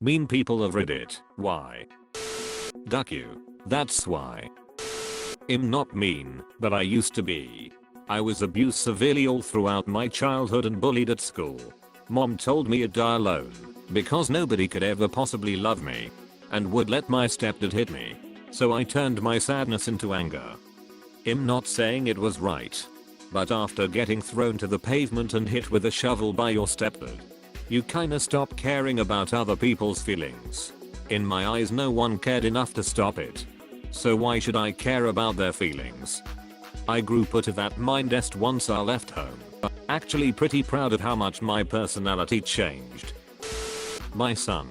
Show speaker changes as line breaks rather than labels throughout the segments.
Mean people of Reddit, why? Duck you. That's why. I'm not mean, but I used to be. I was abused severely all throughout my childhood and bullied at school. Mom told me I'd die alone because nobody could ever possibly love me and would let my stepdad hit me. So I turned my sadness into anger. I'm not saying it was right, but after getting thrown to the pavement and hit with a shovel by your stepdad, you kinda stop caring about other people's feelings. In my eyes, no one cared enough to stop it. So why should I care about their feelings? I grew out of that mindset once I left home. Actually pretty proud of how much my personality changed. My son,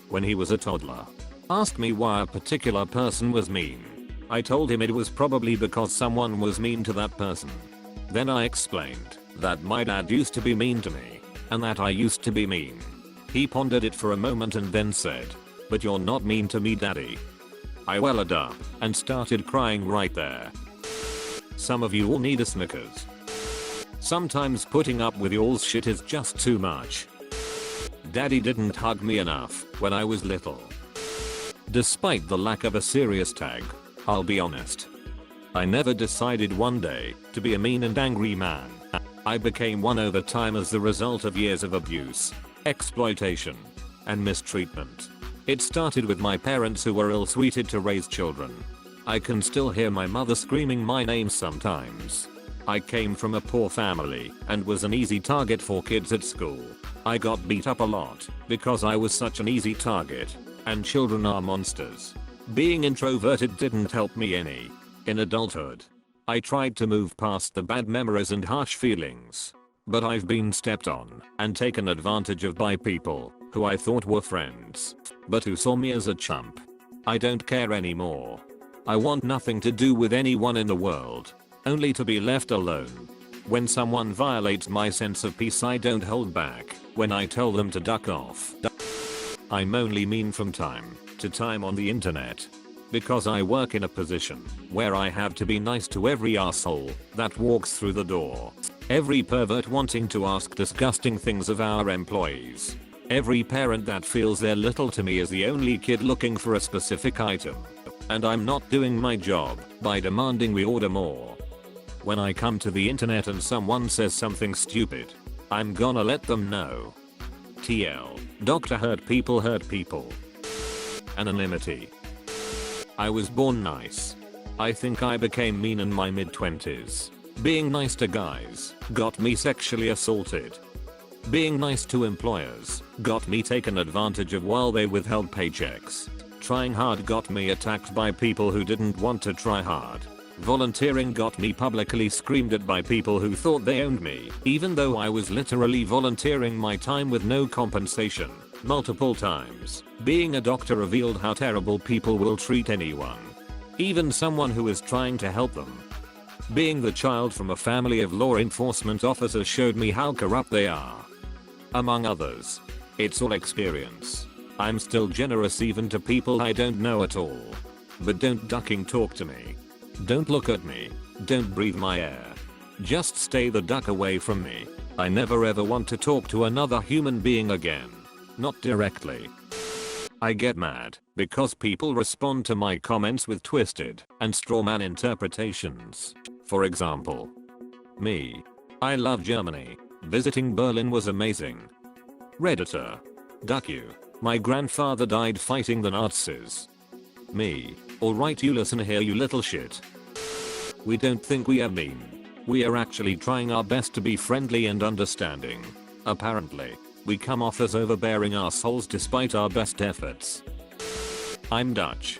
when he was a toddler, asked me why a particular person was mean. I told him it was probably because someone was mean to that person. Then I explained that my dad used to be mean to me and that I used to be mean. He pondered it for a moment and then said, "But you're not mean to me, daddy." I welled up and started crying right there. Some of you all need a Snickers. Sometimes putting up with y'all's shit is just too much. Daddy didn't hug me enough when I was little. Despite the lack of a serious tag, I'll be honest, I never decided one day to be a mean and angry man. I became one over time as the result of years of abuse, exploitation, and mistreatment. It started with my parents who were ill-suited to raise children. I can still hear my mother screaming my name sometimes. I came from a poor family and was an easy target for kids at school. I got beat up a lot because I was such an easy target, and children are monsters. Being introverted didn't help me any. In adulthood, I tried to move past the bad memories and harsh feelings, but I've been stepped on and taken advantage of by people who I thought were friends, but who saw me as a chump. I don't care anymore. I want nothing to do with anyone in the world, only to be left alone. When someone violates my sense of peace, I don't hold back when I tell them to duck off. I'm only mean from time to time on the internet because I work in a position where I have to be nice to every asshole that walks through the door. Every pervert wanting to ask disgusting things of our employees. Every parent that feels their little to me is the only kid looking for a specific item. And I'm not doing my job by demanding we order more. When I come to the internet and someone says something stupid, I'm gonna let them know. TL. Doctor hurt people hurt people. Anonymity. I was born nice. I think I became mean in my mid-20s. Being nice to guys got me sexually assaulted. Being nice to employers got me taken advantage of while they withheld paychecks. Trying hard got me attacked by people who didn't want to try hard. Volunteering got me publicly screamed at by people who thought they owned me, even though I was literally volunteering my time with no compensation. Multiple times, being a doctor revealed how terrible people will treat anyone, even someone who is trying to help them. Being the child from a family of law enforcement officers showed me how corrupt they are. Among others. It's all experience. I'm still generous even to people I don't know at all. But don't ducking talk to me. Don't look at me. Don't breathe my air. Just stay the duck away from me. I never ever want to talk to another human being again. Not directly. I get mad because people respond to my comments with twisted and strawman interpretations. For example, me. I love Germany. Visiting Berlin was amazing. Redditor. Duck you. My grandfather died fighting the Nazis. Me. Alright, you listen here, you little shit. We don't think we are mean. We are actually trying our best to be friendly and understanding. Apparently, we come off as overbearing assholes despite our best efforts. I'm Dutch.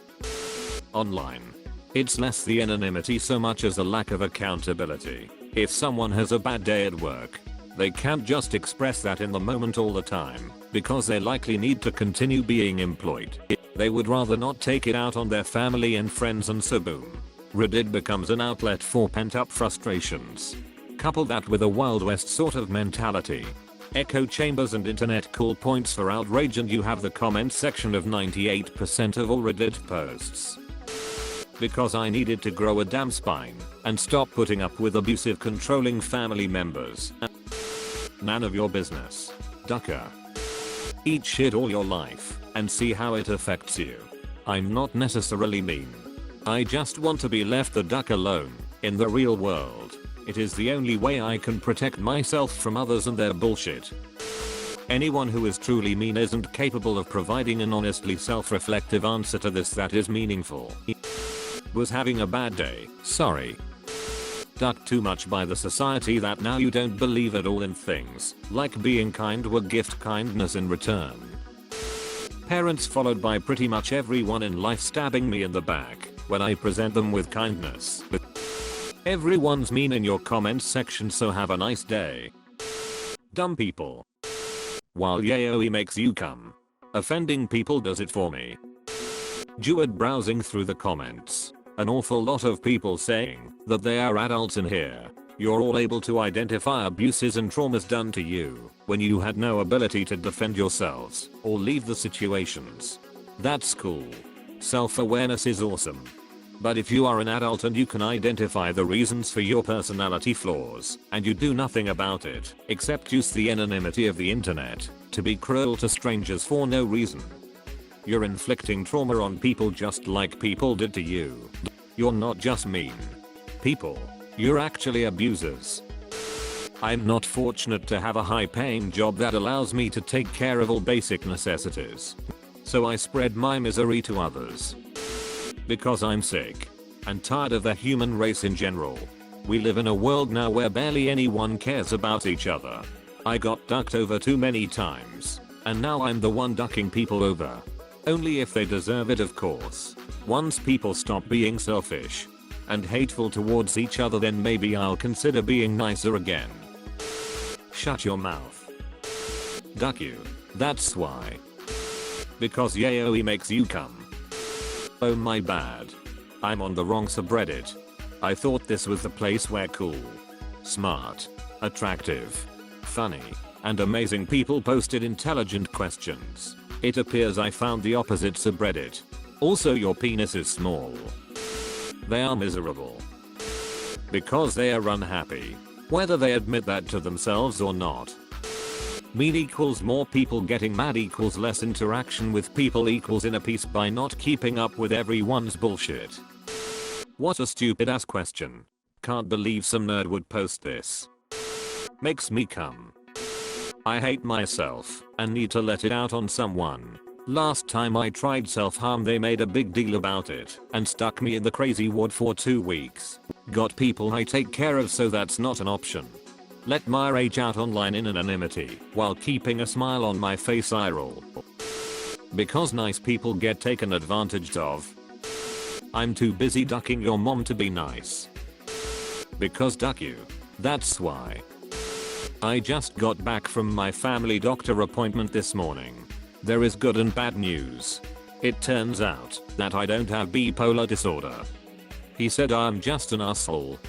Online. It's less the anonymity so much as a lack of accountability. If someone has a bad day at work, they can't just express that in the moment all the time, because they likely need to continue being employed. They would rather not take it out on their family and friends, and so boom. Reddit becomes an outlet for pent-up frustrations. Couple that with a Wild West sort of mentality, echo chambers and internet cool points for outrage, and you have the comment section of 98% of all Reddit posts. Because I needed to grow a damn spine and stop putting up with abusive, controlling family members. None of your business. Ducker. Eat shit all your life and see how it affects you. I'm not necessarily mean. I just want to be left the duck alone in the real world. It is the only way I can protect myself from others and their bullshit. Anyone who is truly mean isn't capable of providing an honestly self-reflective answer to this that is meaningful. Was having a bad day, sorry. Ducked too much by the society that now you don't believe at all in things like being kind will gift kindness in return. Parents followed by pretty much everyone in life stabbing me in the back when I present them with kindness. Everyone's mean in your comments section, so have a nice day. Dumb people. While yaoi makes you come. Offending people does it for me. Jewett browsing through the comments. An awful lot of people saying that they are adults in here. You're all able to identify abuses and traumas done to you when you had no ability to defend yourselves or leave the situations. That's cool. Self-awareness is awesome. But if you are an adult and you can identify the reasons for your personality flaws and you do nothing about it except use the anonymity of the internet to be cruel to strangers for no reason, you're inflicting trauma on people just like people did to you. You're not just mean people, you're actually abusers. I'm not fortunate to have a high-paying job that allows me to take care of all basic necessities. So I spread my misery to others. Because I'm sick and tired of the human race in general. We live in a world now where barely anyone cares about each other. I got ducked over too many times, and now I'm the one ducking people over. Only if they deserve it, of course. Once people stop being selfish and hateful towards each other, then maybe I'll consider being nicer again. Shut your mouth. Duck you. That's why. Because yaoi makes you come. Oh my bad. I'm on the wrong subreddit. I thought this was the place where cool, smart, attractive, funny, and amazing people posted intelligent questions. It appears I found the opposite subreddit. Also, your penis is small. They are miserable. Because they are unhappy. Whether they admit that to themselves or not. Mean equals more people getting mad equals less interaction with people equals inner peace by not keeping up with everyone's bullshit. What a stupid ass question. Can't believe some nerd would post this. Makes me come. I hate myself and need to let it out on someone. Last time I tried self-harm they made a big deal about it and stuck me in the crazy ward for 2 weeks. Got people I take care of, so that's not an option. Let my rage out online in anonymity while keeping a smile on my face, I roll. Because nice people get taken advantage of. I'm too busy ducking your mom to be nice. Because duck you. That's why. I just got back from my family doctor appointment this morning. There is good and bad news. It turns out that I don't have bipolar disorder. He said I'm just an asshole.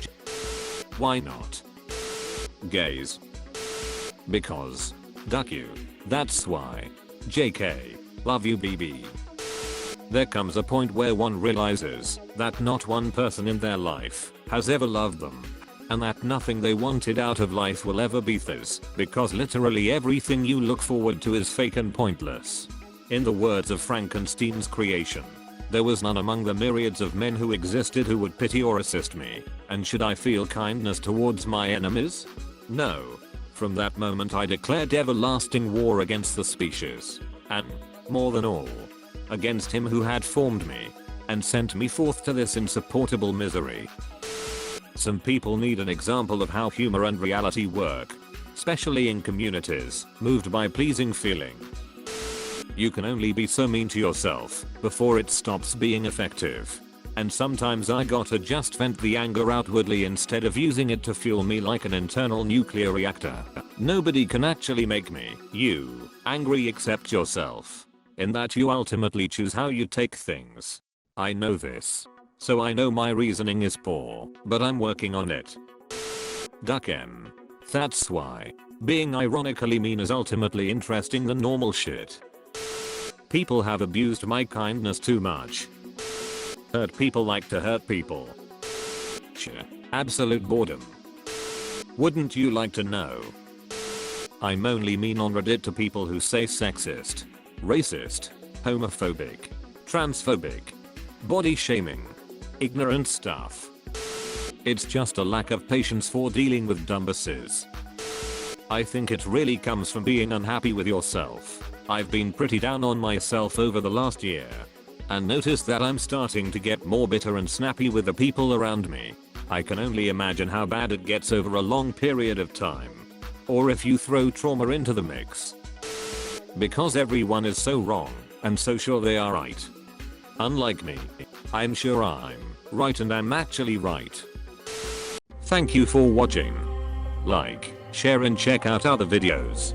Why not? Gays. Because. Duck you. That's why. JK. Love you BB. There comes a point where one realizes that not one person in their life has ever loved them. And that nothing they wanted out of life will ever be theirs, because literally everything you look forward to is fake and pointless. In the words of Frankenstein's creation, there was none among the myriads of men who existed who would pity or assist me, and should I feel kindness towards my enemies? No. From that moment I declared everlasting war against the species, and, more than all, against him who had formed me, and sent me forth to this insupportable misery. Some people need an example of how humor and reality work, especially in communities moved by pleasing feeling. You can only be so mean to yourself before it stops being effective. And sometimes I gotta just vent the anger outwardly instead of using it to fuel me like an internal nuclear reactor. Nobody can actually make me, you, angry except yourself. In that you ultimately choose how you take things. I know this. So I know my reasoning is poor, but I'm working on it. Duck M. That's why. Being ironically mean is ultimately interesting than normal shit. People have abused my kindness too much. Hurt people like to hurt people. Absolute boredom. Wouldn't you like to know? I'm only mean on Reddit to people who say sexist, racist, homophobic, transphobic, body shaming, ignorant stuff. It's just a lack of patience for dealing with dumbasses. I think it really comes from being unhappy with yourself. I've been pretty down on myself over the last year and noticed that I'm starting to get more bitter and snappy with the people around me. I can only imagine how bad it gets over a long period of time. Or if you throw trauma into the mix. Because everyone is so wrong and so sure they are right. Unlike me, I'm sure I'm right and I'm actually right. Thank you for watching. Like, share and check out other videos.